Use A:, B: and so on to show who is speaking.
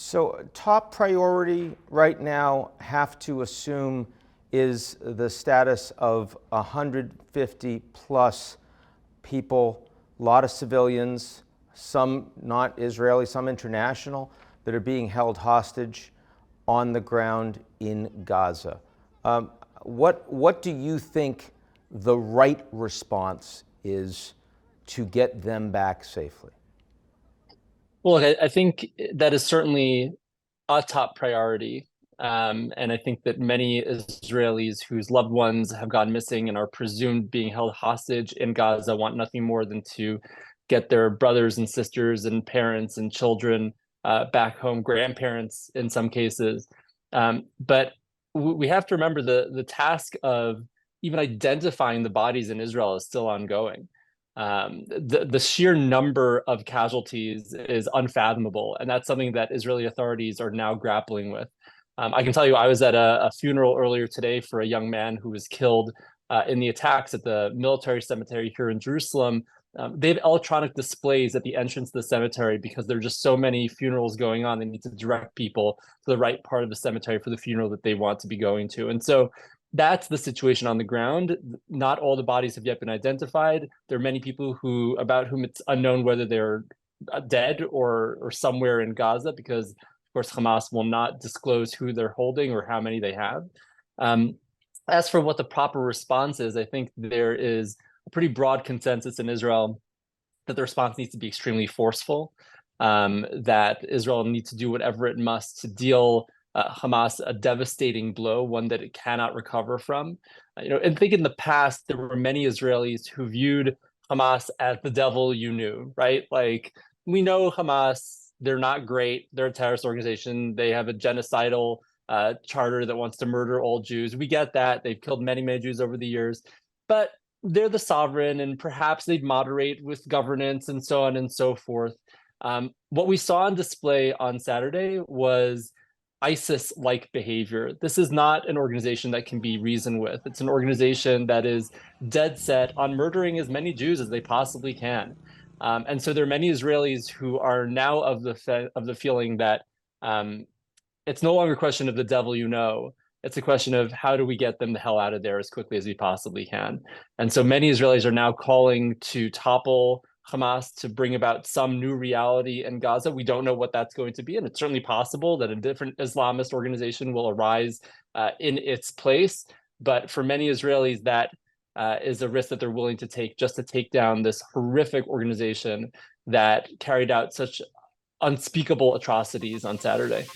A: So top priority right now, have to assume, is the status of 150 plus people, a lot of civilians, some not Israeli, some international, that are being held hostage on the ground in Gaza. What do you think the right response is to get them back safely?
B: Well, look, I think that is certainly a top priority. And I think that many Israelis whose loved ones have gone missing and are presumed being held hostage in Gaza want nothing more than to get their brothers and sisters and parents and children back home, grandparents in some cases. But we have to remember the task of even identifying the bodies in Israel is still ongoing. The sheer number of casualties is unfathomable, and that's something that Israeli authorities are now grappling with. I can tell you, I was at a funeral earlier today for a young man who was killed in the attacks at the military cemetery here in Jerusalem. They have electronic displays at the entrance to the cemetery because there are just so many funerals going on. They need to direct people to the right part of the cemetery for the funeral that they want to be going to. And so that's the situation on the ground. Not all the bodies have yet been identified. There are many people about whom it's unknown whether they're dead or somewhere in Gaza, because of course Hamas will not disclose who they're holding or how many they have. As for what the proper response is, I think there is a pretty broad consensus in Israel that the response needs to be extremely forceful, that Israel needs to do whatever it must to deal Hamas a devastating blow, one that it cannot recover from. And think in the past, there were many Israelis who viewed Hamas as the devil you knew, right? Like, we know Hamas, they're not great. They're a terrorist organization. They have a genocidal charter that wants to murder all Jews. We get that. They've killed many, many Jews over the years, but they're the sovereign, and perhaps they'd moderate with governance and so on and so forth. What we saw on display on Saturday was ISIS-like behavior. This is not an organization that can be reasoned with. It's an organization that is dead set on murdering as many Jews as they possibly can. And so there are many Israelis who are now of the feeling that it's no longer a question of the devil you know. It's a question of how do we get them the hell out of there as quickly as we possibly can. And so many Israelis are now calling to topple Hamas, to bring about some new reality in Gaza. We don't know what that's going to be, and it's certainly possible that a different Islamist organization will arise in its place. But for many Israelis, that is a risk that they're willing to take just to take down this horrific organization that carried out such unspeakable atrocities on Saturday.